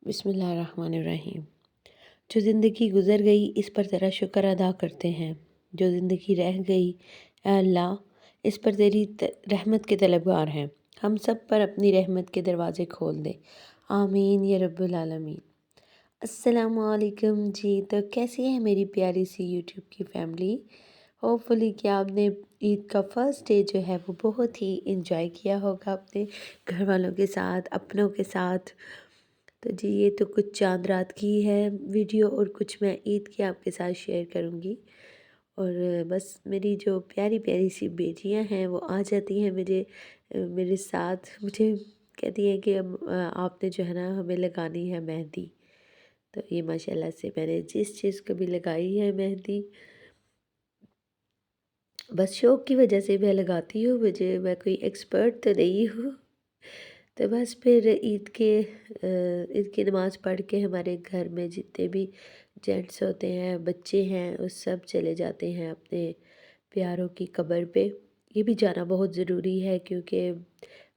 बिस्मिल्लाहिर्रहमानिर्रहीम। जो ज़िंदगी गुज़र गई इस पर तेरा शुक्र अदा करते हैं। जो ज़िंदगी रह गई ऐ अल्लाह इस पर तेरी रहमत के तलबगार हैं। हम सब पर अपनी रहमत के दरवाज़े खोल दे। आमीन या रब्बुल आलमीन। अस्सलामुअलैकुम जी। तो कैसी है मेरी प्यारी सी यूट्यूब की फैमिली। होपफुली कि आपने ईद का फ़र्स्ट डे जो है वो बहुत ही इंजॉय किया होगा अपने घर वालों के साथ, अपनों के साथ। तो जी ये तो कुछ चाँद रात की है वीडियो और कुछ मैं ईद की आपके साथ शेयर करूँगी। और बस मेरी जो प्यारी प्यारी सी बेटियां हैं वो आ जाती हैं मेरे साथ। मुझे कहती हैं कि अब आपने जो है ना हमें लगानी है मेहंदी। तो ये माशाल्लाह से मैंने जिस चीज़ को भी लगाई है मेहंदी, बस शौक़ की वजह से मैं लगाती हूँ। मैं कोई एक्सपर्ट तो नहीं हूँ। तो बस फिर ईद की नमाज़ पढ़ के हमारे घर में जितने भी जेंट्स होते हैं, बच्चे हैं, वो सब चले जाते हैं अपने प्यारों की कब्र पे। ये भी जाना बहुत ज़रूरी है क्योंकि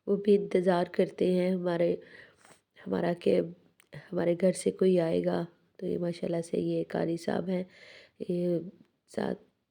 वो भी इंतज़ार करते हैं हमारा कि हमारे घर से कोई आएगा। तो ये माशाल्लाह से ये कारी साहब हैं, ये साथ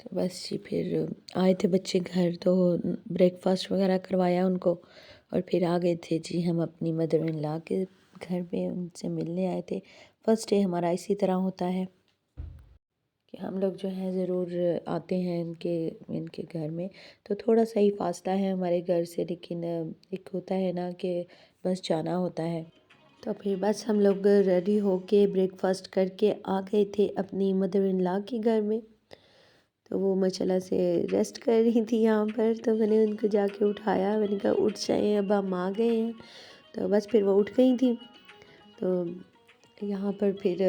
तो बस जी फिर आए थे बच्चे घर, तो ब्रेकफास्ट वगैरह करवाया उनको और फिर आ गए थे जी हम अपनी मदर इन लॉ के घर पे उनसे मिलने आए थे। फर्स्ट डे हमारा इसी तरह होता है कि हम लोग जो है ज़रूर आते हैं इनके घर में। तो थोड़ा सा ही फासला है हमारे घर से, लेकिन एक होता है ना कि बस जाना होता है। तो फिर बस हम लोग रेडी होके ब्रेकफास्ट करके आ गए थे अपनी मदर इन लॉ के घर में। तो वो माशाल्लाह से रेस्ट कर रही थी यहाँ पर, तो मैंने उनको जाके उठाया। मैंने कहा उठ जाएं, अब हम आ गए हैं। तो बस फिर वो उठ गई थी। तो यहाँ पर फिर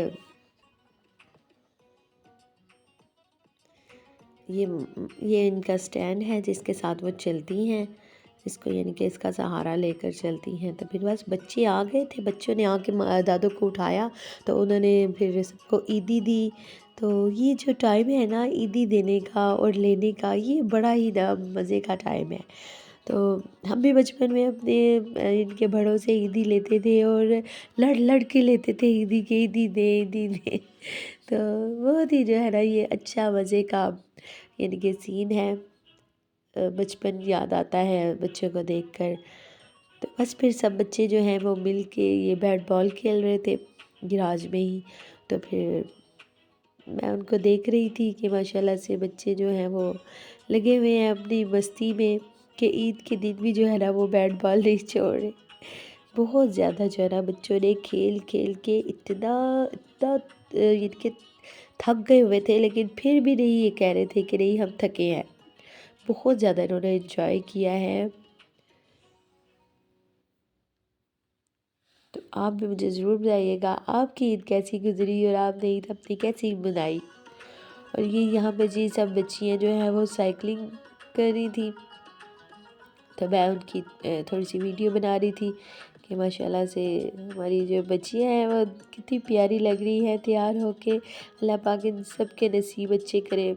ये इनका स्टैंड है जिसके साथ वो चलती हैं, इसको यानी कि इसका सहारा लेकर चलती हैं। तो फिर बस बच्चे आ गए थे, बच्चों ने आके दादों को उठाया, तो उन्होंने फिर सबको ईदी दी। तो ये जो टाइम है ना ईदी देने का और लेने का, ये बड़ा ही ना मज़े का टाइम है। तो हम भी बचपन में अपने इनके बड़ों से ईदी लेते थे और लड़ लड़ के लेते थे ईदी के, ईदी दे ईदी दे। तो बहुत ही जो है ना ये अच्छा मज़े का यानी कि सीन है। बचपन याद आता है बच्चों को देखकर। तो बस फिर सब बच्चे जो हैं वो मिल के ये बैट बॉल खेल रहे थे गिराज में ही। तो फिर मैं उनको देख रही थी कि माशाल्लाह से बच्चे जो हैं वो लगे हुए हैं अपनी मस्ती में कि ईद के दिन भी जो है ना वो बैट बॉल नहीं छोड़ रहे। बहुत ज़्यादा जो है ना बच्चों ने खेल खेल के इतना इतना इनके थक गए हुए थे, लेकिन फिर भी नहीं ये कह रहे थे कि नहीं हम थके हैं। बहुत ज़्यादा इन्होंने एंजॉय किया है। तो आप भी मुझे ज़रूर बताइएगा आपकी ईद कैसी गुजरी और आपने ईद अपनी कैसी मनाई। और ये यहाँ पे जी सब बच्चियाँ जो हैं वो साइकिलिंग कर रही थी, तो मैं उनकी थोड़ी सी वीडियो बना रही थी कि माशाल्लाह से हमारी जो बच्चियाँ हैं वो कितनी प्यारी लग रही है तैयार होके। अल्लाह पाक इन सब के नसीब अच्छे करे।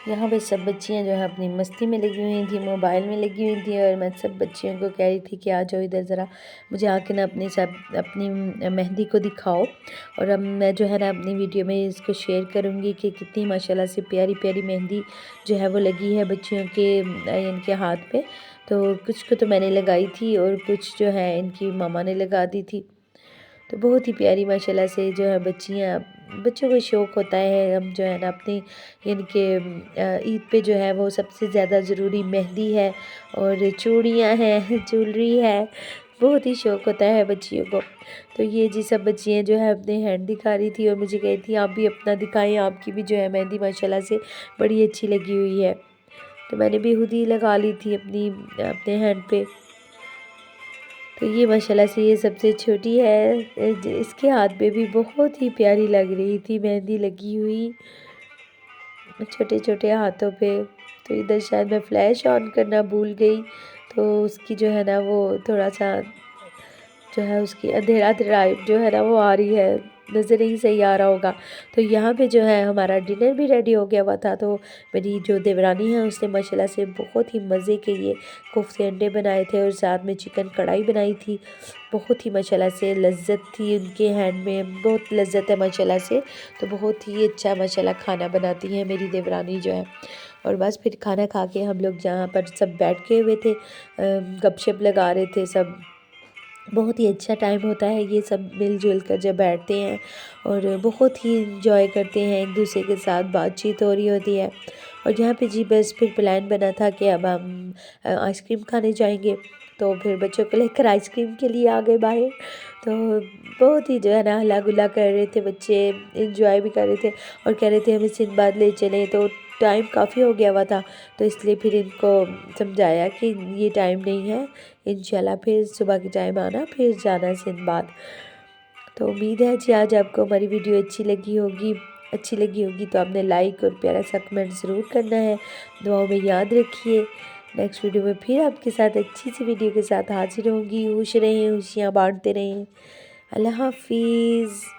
यहाँ पे सब बच्चियाँ जो है अपनी मस्ती में लगी हुई थी, मोबाइल में लगी हुई थी, और मैं सब बच्चियों को कह रही थी कि आ जाओ इधर ज़रा, मुझे आके ना अपनी मेहंदी को दिखाओ। और अब मैं जो है ना अपनी वीडियो में इसको शेयर करूँगी कि कितनी माशाल्लाह से प्यारी प्यारी मेहंदी जो है वो लगी है बच्चियों के इनके हाथ पे। तो कुछ को तो मैंने लगाई थी और कुछ जो है इनकी मामा ने लगा दी थी। तो बहुत ही प्यारी माशाल्लाह से जो है बच्चों को शौक़ होता है, हम जो है ना अपनी इनके ईद पे जो है वो सबसे ज़्यादा ज़रूरी मेहंदी है और चूड़ियाँ हैं, ज्वेलरी है, बहुत ही शौक़ होता है बच्चियों को। तो ये जी सब बच्चियाँ जो है अपने हैंड दिखा रही थी और मुझे कही थी आप भी अपना दिखाएं, आपकी भी जो है मेहंदी माशाल्लाह से बड़ी अच्छी लगी हुई है। तो मैंने भी खुद ही लगा ली थी अपने हैंड पे। तो ये माशाल्लाह से ये सबसे छोटी है, इसके हाथ पे भी बहुत ही प्यारी लग रही थी मेहंदी लगी हुई छोटे छोटे हाथों पे। तो इधर शायद मैं फ्लैश ऑन करना भूल गई, तो उसकी जो है ना वो थोड़ा सा जो है उसकी अंधेरा टाइप जो है ना वो आ रही है, नज़र नहीं सही आ रहा होगा। तो यहाँ पे जो है हमारा डिनर भी रेडी हो गया हुआ था। तो मेरी जो देवरानी है उसने माशाल्लाह से बहुत ही मज़े के ये कोफ्ते अंडे बनाए थे और साथ में चिकन कढ़ाई बनाई थी। बहुत ही माशाल्लाह से लज्जत थी उनके हैंड में, बहुत लज्जत है माशाल्लाह से। तो बहुत ही अच्छा माशाल्लाह खाना बनाती हैं मेरी देवरानी जो है। और बस फिर खाना खा के हम लोग जहाँ पर सब बैठ के हुए थे, गपशप लगा रहे थे सब। बहुत ही अच्छा टाइम होता है ये सब मिलजुल कर जब बैठते हैं और बहुत ही इंजॉय करते हैं, एक दूसरे के साथ बातचीत हो रही होती है। और यहाँ पे जी बस फिर प्लान बना था कि अब हम आइसक्रीम खाने जाएंगे। तो फिर बच्चों को लेकर आइसक्रीम के लिए आ गए बाहर। तो बहुत ही जो है ना हल्ला गुल्ला कर रहे थे बच्चे, इंजॉय भी कर रहे थे और कह रहे थे हमें सिंदबाद ले चलें। तो टाइम काफ़ी हो गया हुआ था, तो इसलिए फिर इनको समझाया कि ये टाइम नहीं है, इंशाल्लाह फिर सुबह के टाइम आना, फिर जाना सिंदबाद। तो उम्मीद है जी आज आपको हमारी वीडियो अच्छी लगी होगी तो आपने लाइक और प्यारा सा कमेंट ज़रूर करना है। दुआओं में याद रखिए। नेक्स्ट वीडियो में फिर आपके साथ अच्छी सी वीडियो के साथ हाजिर होंगी। खुश रहें, खुशियाँ बांटते रहें। अल्लाह हाफिज़।